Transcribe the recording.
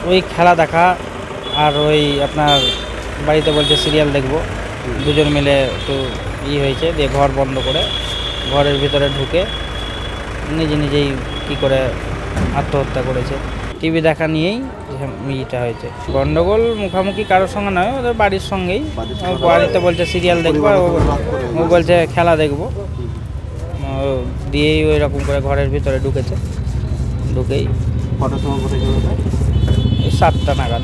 ওই খেলা দেখা আর ওই আপনার বাড়িতে বলছে সিরিয়াল দেখবো, দুজন মিলে একটু হয়েছে, দিয়ে ঘর বন্ধ করে ঘরের ভিতরে ঢুকে নিজেই কী করে আত্মহত্যা করেছে। টিভি দেখা নিয়েই ইটা হয়েছে। গন্ডগোল মুখামুখি কারোর সঙ্গে নয়, ওদের বাড়ির সঙ্গেই। বাড়িতে বলছে সিরিয়াল দেখবো, ও বলছে খেলা দেখবো, দিয়েই ওই রকম করে ঘরের ভিতরে ঢুকেছে। ঢুকেই 7টা নাগাদ।